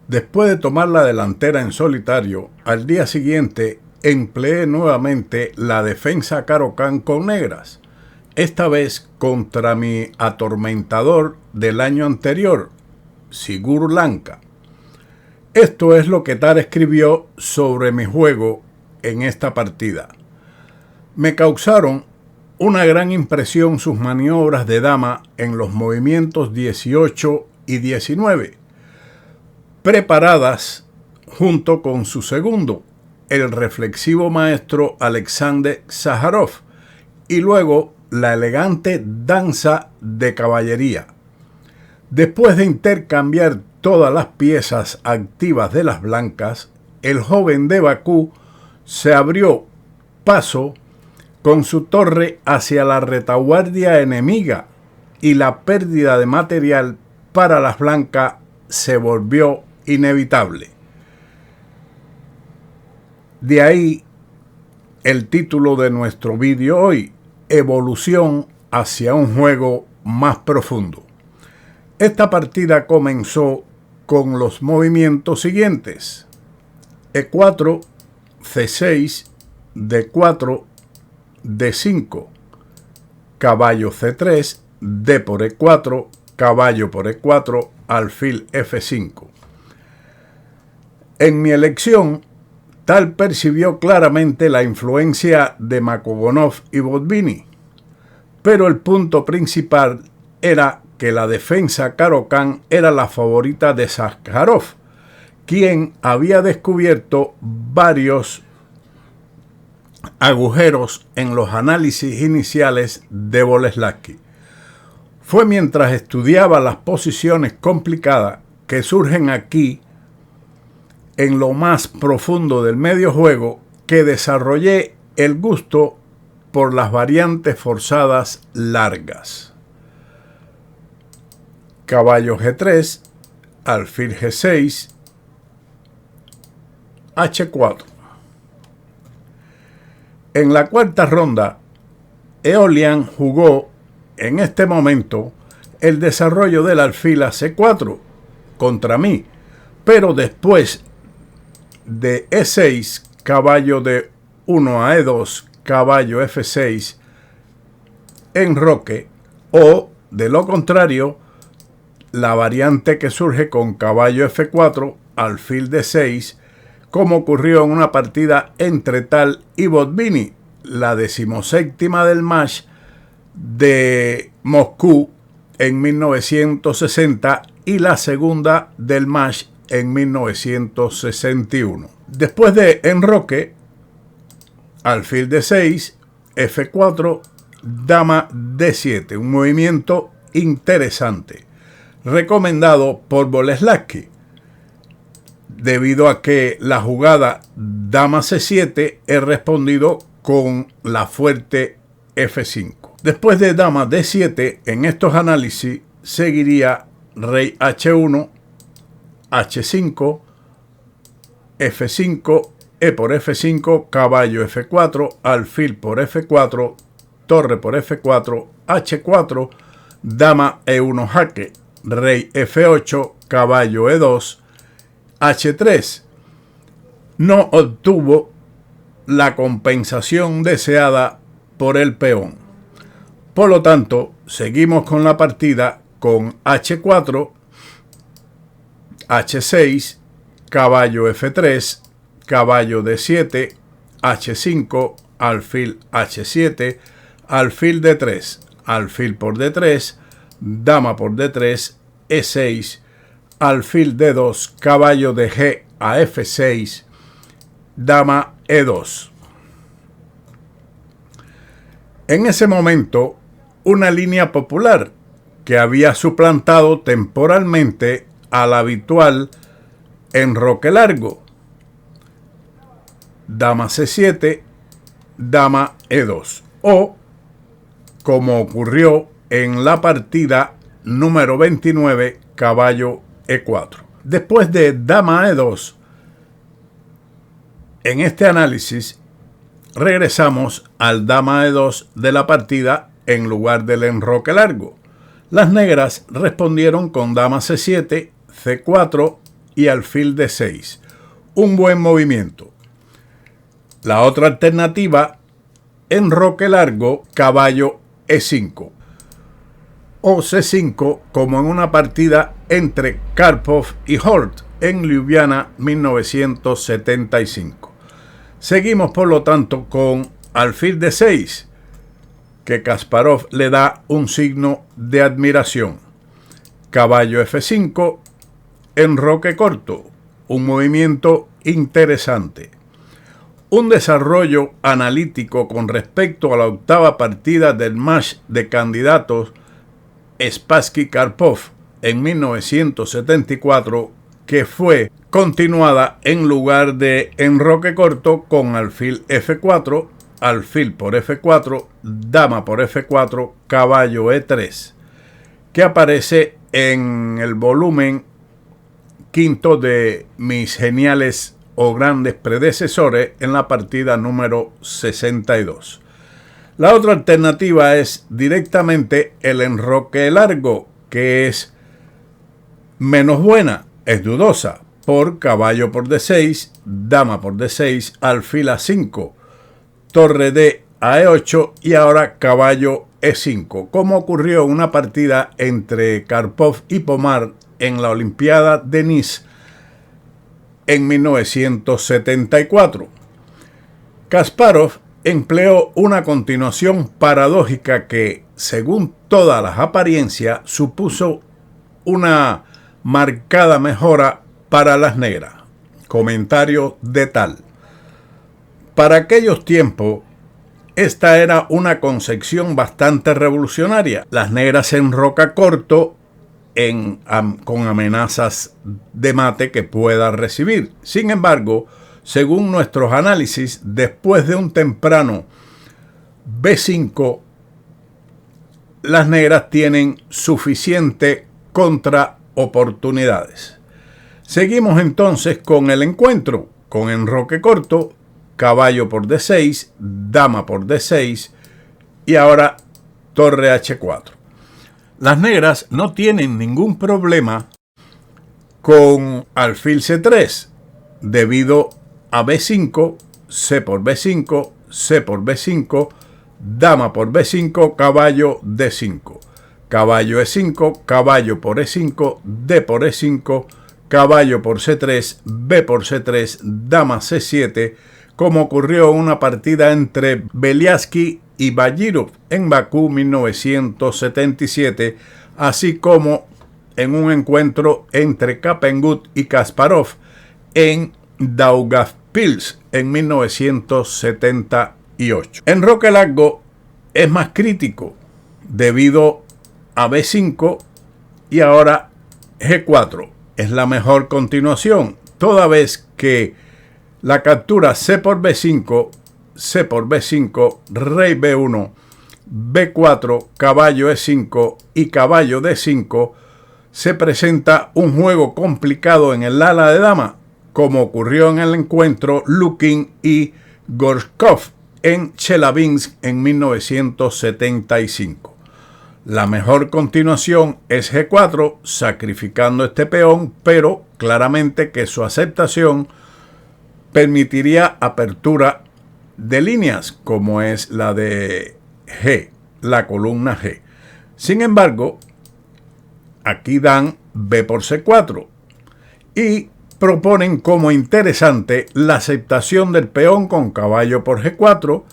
Después de tomar la delantera en solitario, al día siguiente empleé nuevamente la defensa Caro-Kann con negras, esta vez contra mi atormentador del año anterior, Sigur Lanka. Esto es lo que Tar escribió sobre mi juego en esta partida. Me causaron una gran impresión sus maniobras de dama en los movimientos 18 y 19, preparadas junto con su segundo, el reflexivo maestro Alexander Zaharov, y luego la elegante danza de caballería. Después de intercambiar todas las piezas activas de las blancas, el joven de Bakú se abrió paso con su torre hacia la retaguardia enemiga y la pérdida de material para las blancas se volvió inevitable. De ahí el título de nuestro vídeo hoy, Evolución hacia un juego más profundo. Esta partida comenzó con los movimientos siguientes: E4, C6, D4, D5, caballo C3, D por E4, caballo por E4, alfil F5. En mi elección, Tal percibió claramente la influencia de Makogonov y Botvinnik, pero el punto principal era que la defensa Caro-Kann era la favorita de Zakharov, quien había descubierto varios agujeros en los análisis iniciales de Boleslavsky. Fue mientras estudiaba las posiciones complicadas que surgen aquí, en lo más profundo del medio juego, que desarrollé el gusto por las variantes forzadas largas. Caballo G3, alfil G6, H4. En la cuarta ronda, Aeolian jugó en este momento el desarrollo del alfil a C4 contra mí, pero después de E6, caballo de 1 a E2, caballo F6, enroque, o de lo contrario, la variante que surge con caballo F4, alfil D6, como ocurrió en una partida entre Tal y Botvinnik, la 17ª del match de Moscú en 1960 y la segunda del match en 1961. Después de enroque, alfil D6, F4, dama D7, un movimiento interesante, recomendado por Boleslavsky, debido a que la jugada dama C7 es respondido con la fuerte F5. Después de dama D7, en estos análisis seguiría rey H1, H5, F5, E por F5, caballo F4, alfil por F4, torre por F4, H4, dama E1 jaque, rey F8, caballo E2, H3. No obtuvo la compensación deseada por el peón. Por lo tanto, seguimos con la partida con H4, H6, caballo F3, caballo D7, H5, alfil H7, alfil D3, alfil por D3, dama por D3, E6, alfil D2, caballo de G a F6, dama E2. En ese momento, una línea popular que había suplantado temporalmente al habitual enroque largo, dama C7, dama E2, o como ocurrió en la partida número 29, caballo E4. Después de dama E2, en este análisis regresamos al dama E2 de la partida en lugar del enroque largo. Las negras respondieron con dama C7, C4 y alfil D6. Un buen movimiento. La otra alternativa, enroque largo, caballo E5 o C5, como en una partida entre Karpov y Hort en Ljubljana 1975. Seguimos por lo tanto con alfil D6, que Kasparov le da un signo de admiración. Caballo F5, enroque corto, un movimiento interesante. Un desarrollo analítico con respecto a la octava partida del match de candidatos Spassky-Karpov en 1974, que fue continuada en lugar de enroque corto con alfil F4, alfil por F4, dama por F4, caballo E3, que aparece en el volumen quinto de mis geniales o grandes predecesores en la partida número 62. La otra alternativa es directamente el enroque largo, que es menos buena, es dudosa, por caballo por D6, dama por D6, alfil A5, torre D a E8 y ahora caballo E5, como ocurrió en una partida entre Karpov y Pomar en la Olimpiada de Nice en 1974. Kasparov empleó una continuación paradójica que, según todas las apariencias, supuso una marcada mejora para las negras. Comentario de tal. Para aquellos tiempos, esta era una concepción bastante revolucionaria. Las negras se enroca corto con amenazas de mate que pueda recibir. Sin embargo, según nuestros análisis, después de un temprano B5, las negras tienen suficiente contraoportunidades. Seguimos entonces con el encuentro, con enroque corto, caballo por D6, dama por D6 y ahora torre H4. Las negras no tienen ningún problema con alfil C3 debido a B5, C por B5, C por B5, dama por B5, caballo D5, caballo E5, caballo por E5, D por E5, caballo por C3, B por C3, dama C7, como ocurrió en una partida entre Beliatsky y Bayirov en Bakú 1977, así como en un encuentro entre Kapengut y Kasparov en Daugavpils en 1978. Enroque largo es más crítico debido a B5 y ahora G4 es la mejor continuación, toda vez que la captura C por B5, C por B5, rey B1, B4, caballo E5 y caballo D5, se presenta un juego complicado en el ala de dama, como ocurrió en el encuentro Lukin y Gorshkov en Chelyabinsk en 1975. La mejor continuación es G4, sacrificando este peón, pero claramente que su aceptación permitiría apertura de líneas, como es la de G, la columna G. Sin embargo, aquí dan B por C4 y proponen como interesante la aceptación del peón con caballo por G4,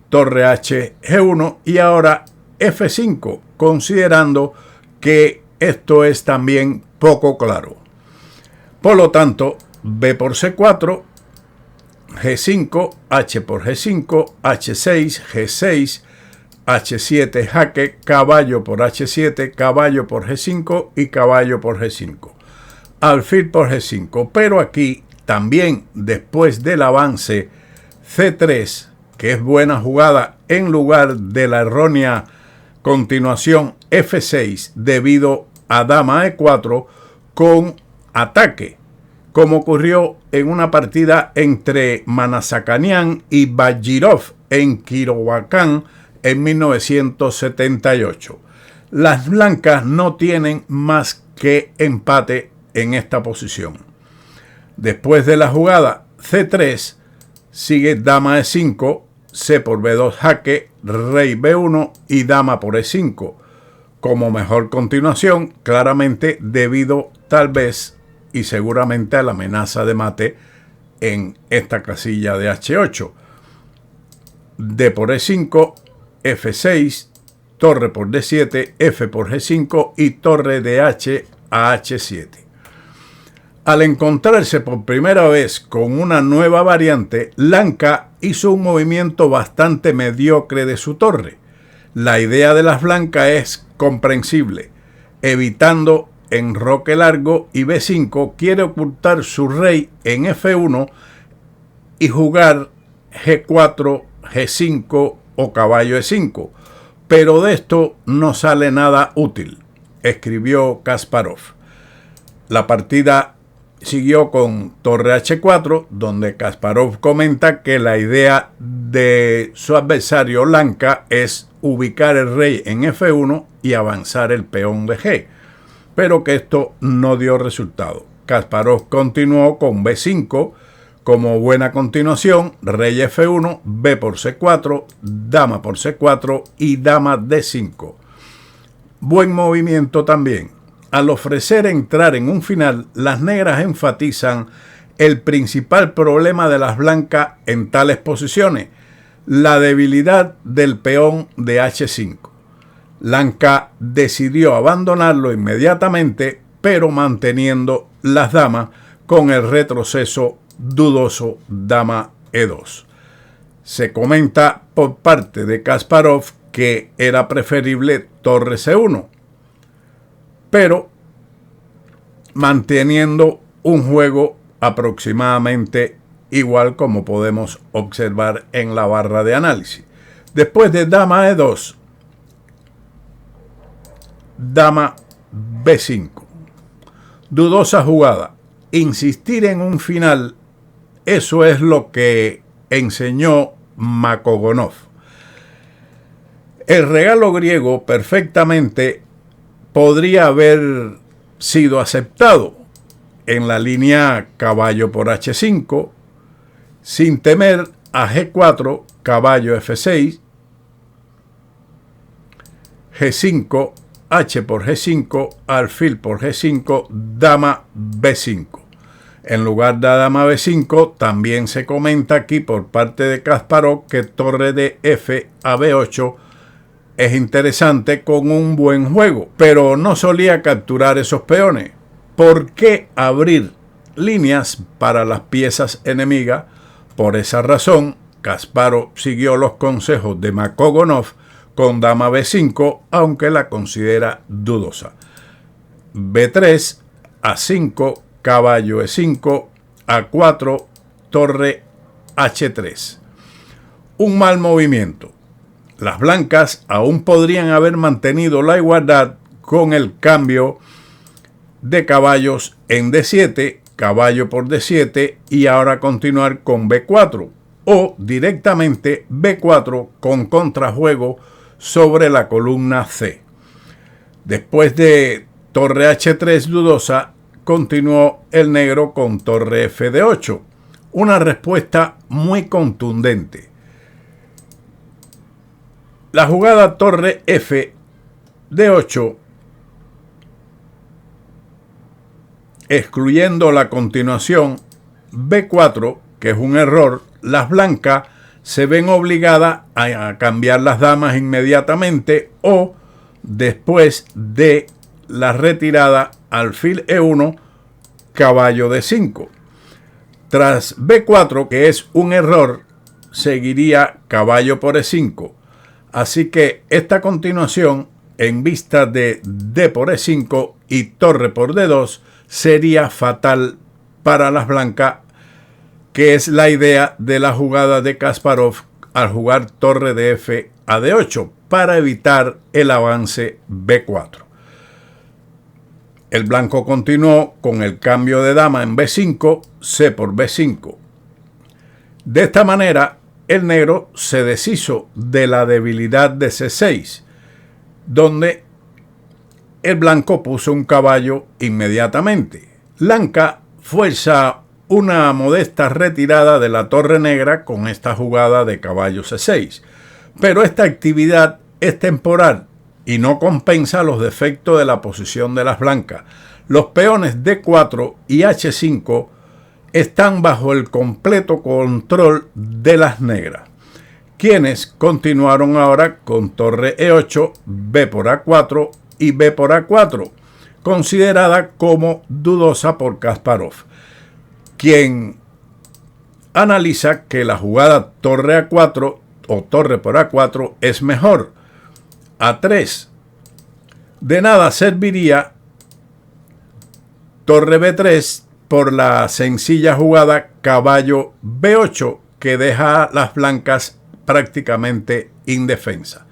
torre H, G1 y ahora F5, considerando que esto es también poco claro. Por lo tanto, B por C4, G5, H por G5, H6, G6, H7, jaque, caballo por H7, caballo por G5 y caballo por G5. Alfil por G5, pero aquí también después del avance C3, que es buena jugada en lugar de la errónea continuación F6 debido a dama E4 con ataque, como ocurrió en una partida entre Manasakanian y Bayirov en Kirovakan en 1978. Las blancas no tienen más que empate en esta posición. Después de la jugada C3, sigue dama E5, C por B2 jaque, rey B1 y dama por E5. Como mejor continuación, claramente debido tal vez y seguramente a la amenaza de mate en esta casilla de H8. D por E5, F6, torre por D7, F por G5 y torre de H a H7. Al encontrarse por primera vez con una nueva variante, Lanka hizo un movimiento bastante mediocre de su torre. La idea de las blancas es comprensible. Evitando enroque largo y B5, quiere ocultar su rey en F1 y jugar G4, G5 o caballo E5. Pero de esto no sale nada útil, escribió Kasparov. La partida siguió con torre H4, donde Kasparov comenta que la idea de su adversario Lanka es ubicar el rey en F1 y avanzar el peón de G, pero que esto no dio resultado. Kasparov continuó con B5 como buena continuación, rey F1, B por C4, dama por C4 y dama D5. Buen movimiento también. Al ofrecer entrar en un final, las negras enfatizan el principal problema de las blancas en tales posiciones, la debilidad del peón de H5. Lanka decidió abandonarlo inmediatamente, pero manteniendo las damas con el retroceso dudoso dama E2. Se comenta por parte de Kasparov que era preferible torre C1, pero manteniendo un juego aproximadamente igual como podemos observar en la barra de análisis. Después de dama E2, dama B5. Dudosa jugada. Insistir en un final, eso es lo que enseñó Makogonov. El regalo griego perfectamente podría haber sido aceptado en la línea caballo por H5, sin temer a G4, caballo F6, G5, H por G5, alfil por G5, dama B5. En lugar de dama B5, también se comenta aquí por parte de Kasparov que torre de F a B8 es interesante con un buen juego, pero no solía capturar esos peones. ¿Por qué abrir líneas para las piezas enemigas? Por esa razón, Kasparov siguió los consejos de Makogonov con dama B5, aunque la considera dudosa. B3, A5, caballo E5, A4, torre H3. Un mal movimiento. Las blancas aún podrían haber mantenido la igualdad con el cambio de caballos en D7, caballo por D7 y ahora continuar con B4 o directamente B4 con contrajuego sobre la columna C. Después de torre H3 dudosa, continuó el negro con torre F de 8. Una respuesta muy contundente. La jugada torre F de 8, excluyendo la continuación B4, que es un error, las blancas se ven obligadas a cambiar las damas inmediatamente o después de la retirada alfil E1, caballo D5. Tras B4, que es un error, seguiría caballo por E5. Así que esta continuación, en vista de D por E5 y torre por D2, sería fatal para las blancas, que es la idea de la jugada de Kasparov al jugar torre de F a D8 para evitar el avance B4. El blanco continuó con el cambio de dama en B5, C por B5. De esta manera, el negro se deshizo de la debilidad de C6, donde el blanco puso un caballo inmediatamente. Lanka fuerza una modesta retirada de la torre negra con esta jugada de caballo C6. Pero esta actividad es temporal y no compensa los defectos de la posición de las blancas. Los peones D4 y H5 están bajo el completo control de las negras, quienes continuaron ahora con torre E8, B por A4 y B por A4, considerada como dudosa por Kasparov, quien analiza que la jugada torre A4 o torre por A4 es mejor. A3. De nada serviría torre B3 por la sencilla jugada caballo B8 que deja a las blancas prácticamente indefensas.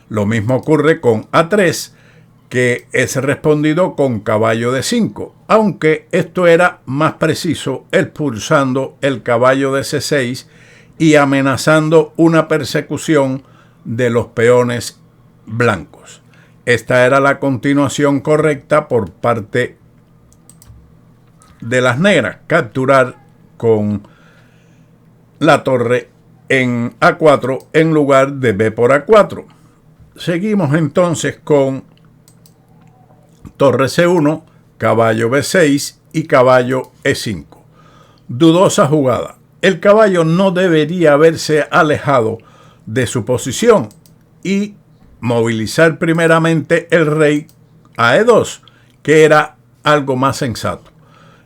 Lo mismo ocurre con A3, que es respondido con caballo D5, aunque esto era más preciso expulsando el caballo de C6 y amenazando una persecución de los peones blancos. Esta era la continuación correcta por parte de las negras, capturar con la torre en A4 en lugar de B por A4. Seguimos entonces con torre C1, caballo B6 y caballo E5. Dudosa jugada. El caballo no debería haberse alejado de su posición y movilizar primeramente el rey a E2, que era algo más sensato,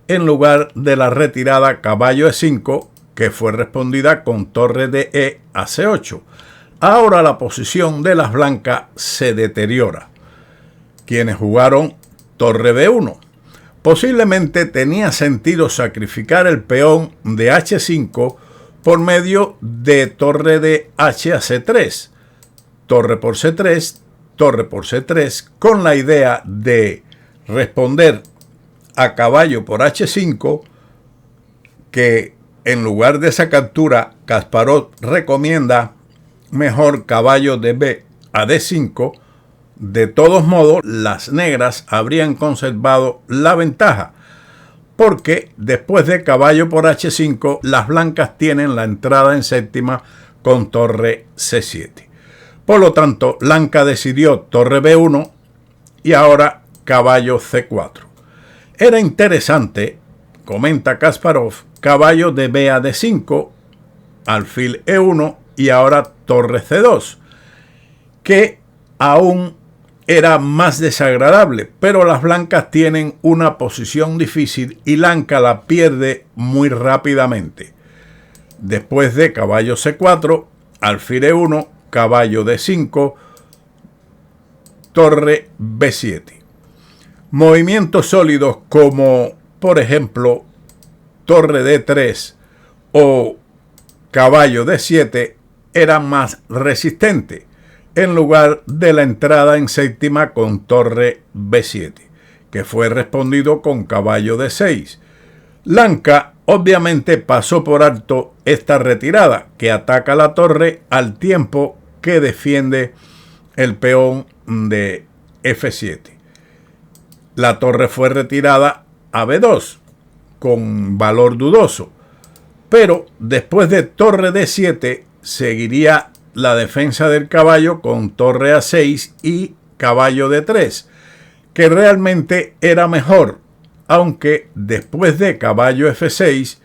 en lugar de la retirada caballo E5, que fue respondida con torre de E a C8. Ahora la posición de las blancas se deteriora. Quienes jugaron torre B1. Posiblemente tenía sentido sacrificar el peón de H5 por medio de torre de H a C3, torre por C3, torre por C3, con la idea de responder a caballo por H5, que en lugar de esa captura, Kasparov recomienda mejor caballo de B a D5. De todos modos, las negras habrían conservado la ventaja, porque después de caballo por H5, las blancas tienen la entrada en séptima con torre C7. Por lo tanto, blanca decidió torre B1 y ahora caballo C4. Era interesante, comenta Kasparov, caballo de B a D5, alfil E1 y ahora torre C2, que aún era más desagradable, pero las blancas tienen una posición difícil y blanca la pierde muy rápidamente. Después de caballo C4, alfil E1, caballo D5, torre B7. Movimientos sólidos como, por ejemplo, torre D3 o caballo D7 eran más resistentes, en lugar de la entrada en séptima con torre B7, que fue respondido con caballo D6. Blanca obviamente pasó por alto esta retirada, que ataca la torre al tiempo que defiende el peón de F7. La torre fue retirada a B2 con valor dudoso, pero después de torre D7 seguiría la defensa del caballo con torre A6 y caballo D3, que realmente era mejor, aunque después de caballo F6,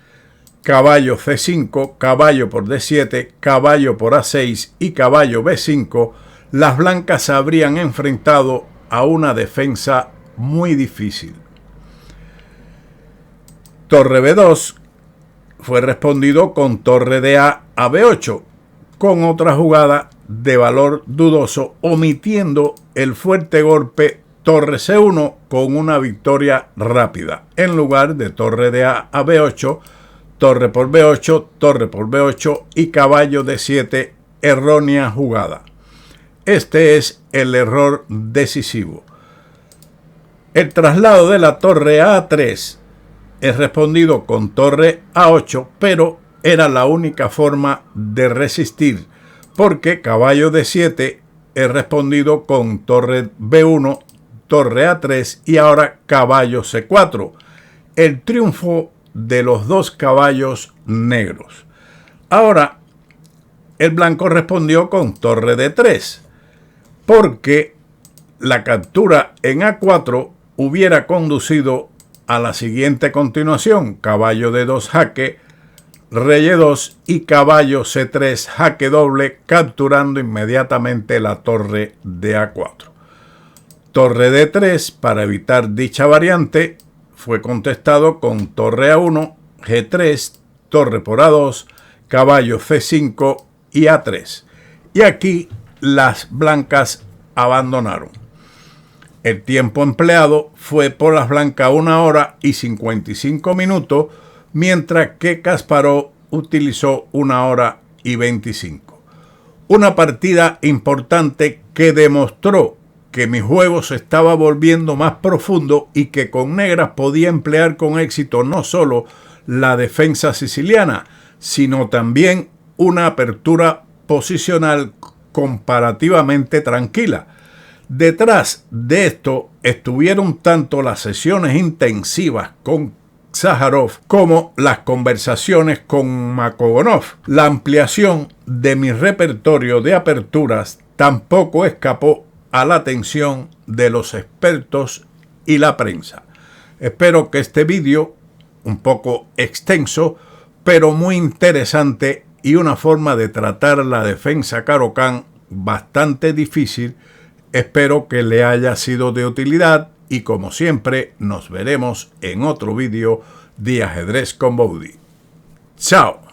caballo C5, caballo por D7, caballo por A6 y caballo B5, las blancas se habrían enfrentado a una defensa muy difícil. Torre B2 fue respondido con torre de A a B8, con otra jugada de valor dudoso, omitiendo el fuerte golpe torre C1 con una victoria rápida, en lugar de torre de A a B8, torre por B8, torre por B8 y caballo D7, errónea jugada. Este es el error decisivo. El traslado de la torre a A3 es respondido con torre A8, pero era la única forma de resistir, porque caballo D7 es respondido con torre B1, torre A3 y ahora caballo C4. El triunfo de los 2 caballos negros. Ahora, el blanco respondió con torre de 3, porque la captura en A4 hubiera conducido a la siguiente continuación: caballo de 2 jaque, rey E2 y caballo C3 jaque doble, capturando inmediatamente la torre de A4. Torre D3, para evitar dicha variante, fue contestado con torre A1, G3, torre por A2, caballo C5 y A3. Y aquí las blancas abandonaron. El tiempo empleado fue por las blancas 1 hora y 55 minutos, mientras que Kasparov utilizó 1 hora y 25. Una partida importante que demostró que mi juego se estaba volviendo más profundo y que con negras podía emplear con éxito no solo la defensa siciliana, sino también una apertura posicional comparativamente tranquila. Detrás de esto estuvieron tanto las sesiones intensivas con Sázarov como las conversaciones con Makogonov. La ampliación de mi repertorio de aperturas tampoco escapó a la atención de los expertos y la prensa. Espero que este vídeo, un poco extenso, pero muy interesante y una forma de tratar la defensa Caro-Kann bastante difícil, espero que le haya sido de utilidad y como siempre nos veremos en otro vídeo de Ajedrez con Boudy. ¡Chao!